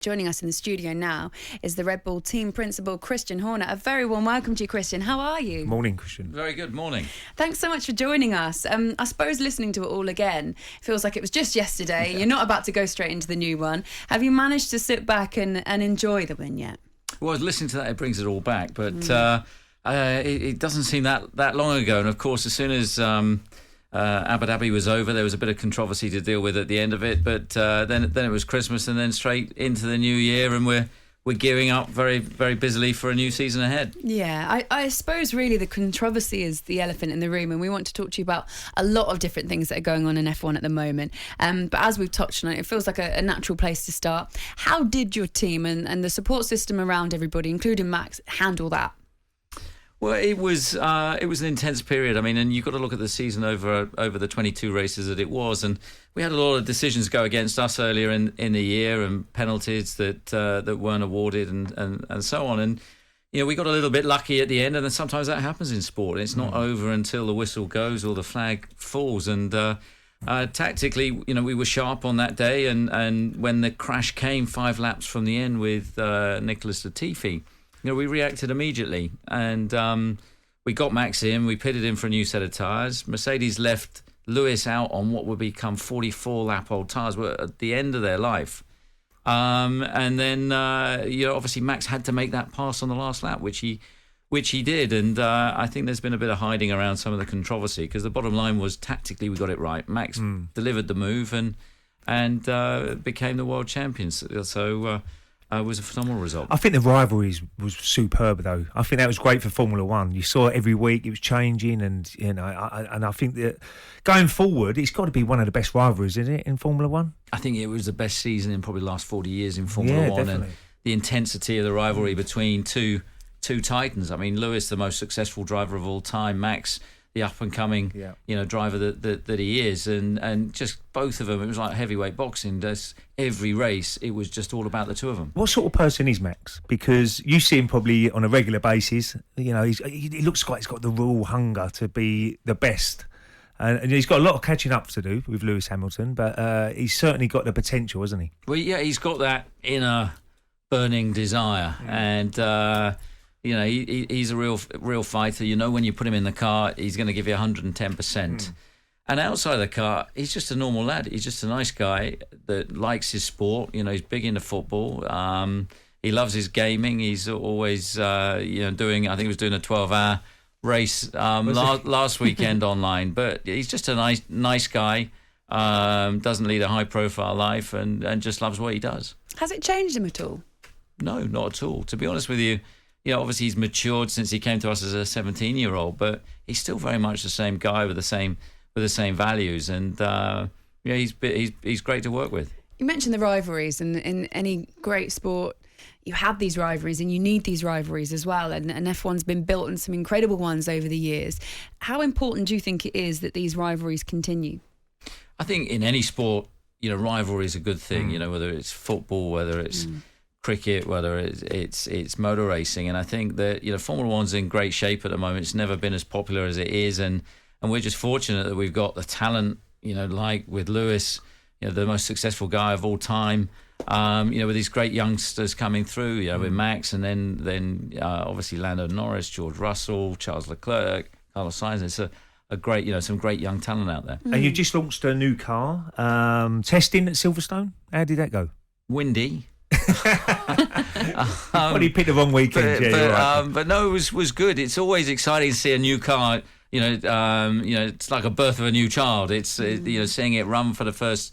Joining us in the studio now is the Red Bull team principal, Christian Horner. A very warm welcome to you, Christian. How are you? Morning, Christian. Very good morning. Thanks so much for joining us. I suppose listening to it all again, feels like it was just yesterday. You're not about to go straight into the new one. Have you managed to sit back and enjoy the win yet? Well, listening to that, it brings it all back. But it doesn't seem that long ago. And, of course, as soon as Abu Dhabi was over, there was a bit of controversy to deal with at the end of it. But then it was Christmas and then straight into the new year. And we're gearing up very, very busily for a new season ahead. Yeah, I suppose really the controversy is the elephant in the room, and we want to talk to you about a lot of different things that are going on in F1 at the moment. But as we've touched on it feels like a natural place to start. How did your team and the support system around everybody, including Max, handle that? Well, it was an intense period. I mean, and you've got to look at the season over the 22 races that it was, and we had a lot of decisions go against us earlier in the year, and penalties that weren't awarded, and so on. And we got a little bit lucky at the end, and then sometimes that happens in sport. It's not over until the whistle goes or the flag falls. And tactically, we were sharp on that day, and when the crash came 5 laps from the end with Nicholas Latifi, we reacted immediately, and we got Max in. We pitted him for a new set of tyres. Mercedes left Lewis out on what would become 44-lap-old tyres at the end of their life. And then, obviously Max had to make that pass on the last lap, which he did. And I think there's been a bit of hiding around some of the controversy, because the bottom line was tactically we got it right. Max delivered the move and became the world champions. So it was a phenomenal result. I think the rivalry was superb, though. I think that was great for Formula One. You saw it every week; it was changing, and I think that going forward, it's got to be one of the best rivalries, isn't it, in Formula One? I think it was the best season in probably the last 40 years in Formula One, definitely. And the intensity of the rivalry between two titans. I mean, Lewis, the most successful driver of all time; Max, the up-and-coming, driver that he is, and just both of them. It was like heavyweight boxing. Every race, it was just all about the two of them. What sort of person is Max? Because you see him probably on a regular basis. He looks like he's got the raw hunger to be the best, and he's got a lot of catching up to do with Lewis Hamilton. But he's certainly got the potential, hasn't he? Well, yeah, he's got that inner burning desire, and. He's a real fighter. When you put him in the car, he's going to give you 110%. And outside the car, he's just a normal lad. He's just a nice guy that likes his sport. He's big into football. He loves his gaming. He's always, doing. I think he was doing a 12-hour race last weekend online. But he's just a nice guy. Doesn't lead a high-profile life, and just loves what he does. Has it changed him at all? No, not at all. To be honest with you. Obviously he's matured since he came to us as a 17-year-old, but he's still very much the same guy with the same values, and he's great to work with. You mentioned the rivalries, and in any great sport, you have these rivalries, and you need these rivalries as well. And F1's been built on some incredible ones over the years. How important do you think it is that these rivalries continue? I think in any sport, rivalry is a good thing. Whether it's football, whether it's cricket, whether it's motor racing, and I think that Formula One's in great shape at the moment. It's never been as popular as it is, and we're just fortunate that we've got the talent, like with Lewis, the most successful guy of all time, with these great youngsters coming through, with Max, and then obviously Lando Norris, George Russell, Charles Leclerc, Carlos Sainz. It's a great, some great young talent out there. And you just launched a new car, testing at Silverstone. How did that go? Windy. Well, you picked the wrong weekend, but no, it was good. It's always exciting to see a new car. It's like a birth of a new child. It's seeing it run for the first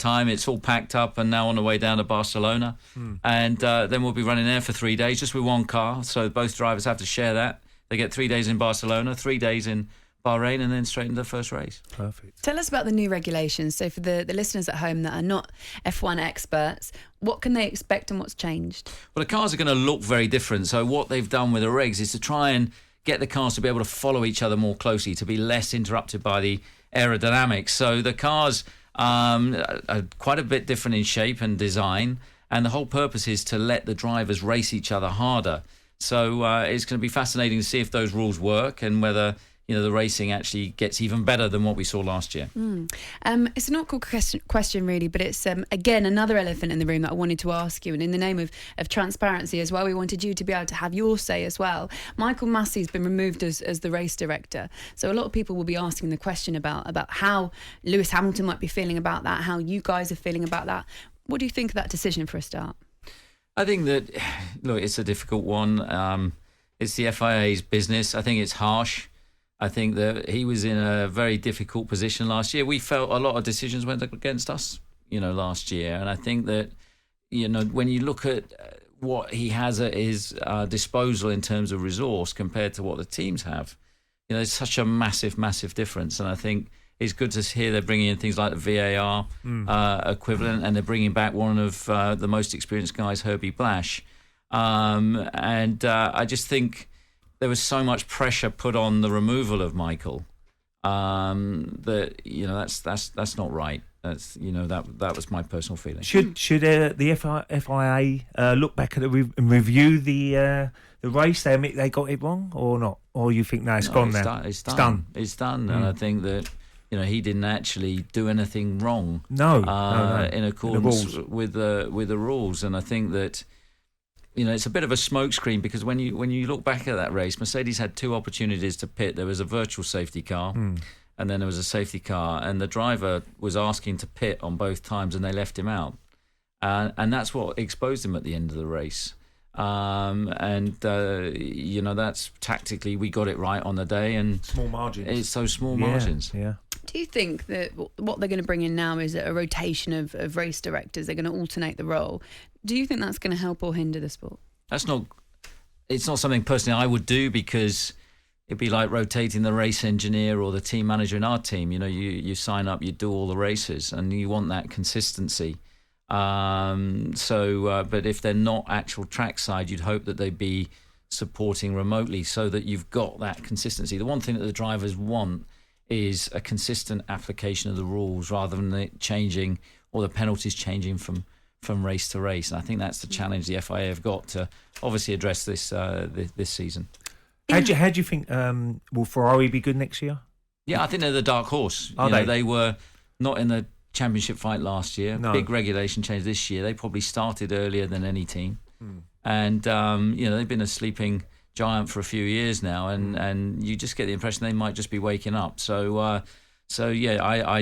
time. It's all packed up and now on the way down to Barcelona, and then we'll be running there for 3 days just with one car. So both drivers have to share that. They get 3 days in Barcelona, 3 days in Bahrain, and then straight into the first race. Perfect. Tell us about the new regulations. So for the listeners at home that are not F1 experts, what can they expect and what's changed? Well, the cars are going to look very different. So what they've done with the regs is to try and get the cars to be able to follow each other more closely, to be less interrupted by the aerodynamics. So the cars are quite a bit different in shape and design, and the whole purpose is to let the drivers race each other harder. So it's going to be fascinating to see if those rules work, and whether the racing actually gets even better than what we saw last year. It's an awkward question really, but it's again another elephant in the room that I wanted to ask you, and in the name of transparency as well, we wanted you to be able to have your say as well. Michael Massey's been removed as the race director, so a lot of people will be asking the question about how Lewis Hamilton might be feeling about that, how you guys are feeling about that. What do you think of that decision for a start? I think that, look, it's a difficult one. It's the FIA's business. I think it's harsh. I think that he was in a very difficult position last year. We felt a lot of decisions went against us, last year. And I think that, when you look at what he has at his disposal in terms of resource compared to what the teams have, there's such a massive, massive difference. And I think it's good to hear they're bringing in things like the VAR equivalent, and they're bringing back one of the most experienced guys, Herbie Blash. I just think there was so much pressure put on the removal of Michael that that's not right. That's that was my personal feeling. Should the FIA look back at and review the race? They admit they got it wrong or not, or you think it's gone now? It's done. It's done, and I think that he didn't actually do anything wrong. No, in accordance with the rules, and I think that. It's a bit of a smokescreen, because when you look back at that race, Mercedes had two opportunities to pit. There was a virtual safety car, and then there was a safety car, and the driver was asking to pit on both times, and they left him out, and that's what exposed him at the end of the race. That's tactically we got it right on the day, and small margins. It's so small margins. Yeah. Do you think that what they're going to bring in now is a rotation of race directors? They're going to alternate the role. Do you think that's going to help or hinder the sport? It's not something personally I would do, because it'd be like rotating the race engineer or the team manager in our team. You sign up, you do all the races, and you want that consistency. But if they're not actual trackside, you'd hope that they'd be supporting remotely so that you've got that consistency. The one thing that the drivers want is a consistent application of the rules, rather than it changing or the penalties changing from race to race. And I think that's the challenge the FIA have got to obviously address this season. How do you think will Ferrari be good next year? Yeah, I think they're the dark horse. They were not in the championship fight last year. No. Big regulation change this year. They probably started earlier than any team. And they've been a sleeping giant for a few years now, and you just get the impression they might just be waking up. I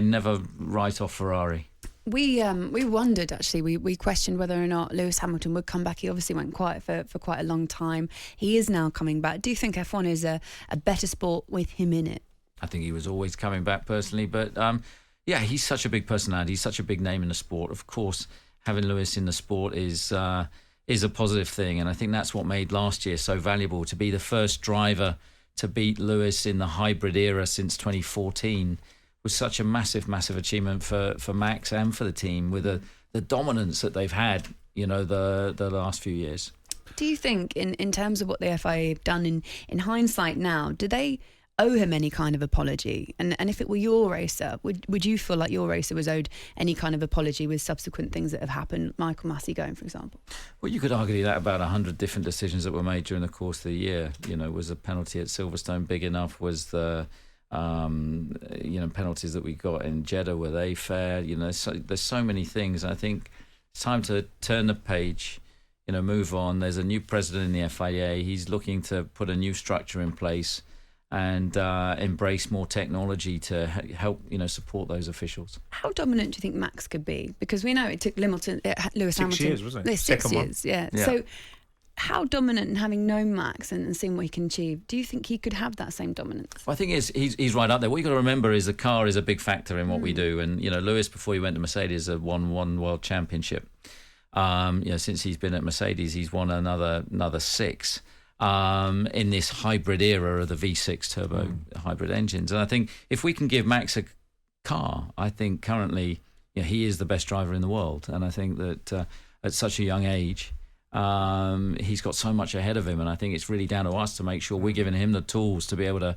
never write off Ferrari. We wondered, actually, we questioned whether or not Lewis Hamilton would come back. He obviously went quiet for quite a long time. He is now coming back. Do you think F1 is a better sport with him in it? I think he was always coming back personally, but he's such a big personality. He's such a big name in the sport. Of course, having Lewis in the sport is a positive thing, and I think that's what made last year so valuable. To be the first driver to beat Lewis in the hybrid era since 2014 was such a massive, massive achievement for Max and for the team, with the dominance that they've had, the last few years. Do you think, in terms of what the FIA have done in hindsight now, do they owe him any kind of apology? And if it were your racer, would you feel like your racer was owed any kind of apology with subsequent things that have happened, Michael Massey going, for example? Well, you could argue that about 100 different decisions that were made during the course of the year. Was the penalty at Silverstone big enough? Was the penalties that we got in Jeddah, were they fair? There's so many things. I think it's time to turn the page, move on. There's a new president in the FIA. He's looking to put a new structure in place and embrace more technology to help, support those officials. How dominant do you think Max could be? Because we know it took Lewis Hamilton 6 years, wasn't it? 6 years, yeah. So how dominant, and having known Max and seeing what he can achieve, do you think he could have that same dominance? Well, I think he's right up there. What you've got to remember is the car is a big factor in what we do. And, Lewis, before he went to Mercedes, won one world championship. Since he's been at Mercedes, he's won another 6. In this hybrid era of the V6 turbo hybrid engines. And I think if we can give Max a car, I think currently he is the best driver in the world. And I think that at such a young age, he's got so much ahead of him. And I think it's really down to us to make sure we're giving him the tools to be able to,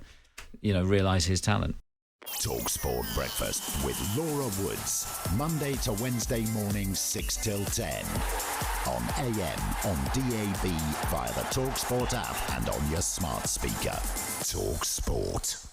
realise his talent. talkSPORT Breakfast with Laura Woods, Monday to Wednesday mornings 6 till 10. On AM, on DAB, via the talkSPORT app and on your smart speaker. talkSPORT.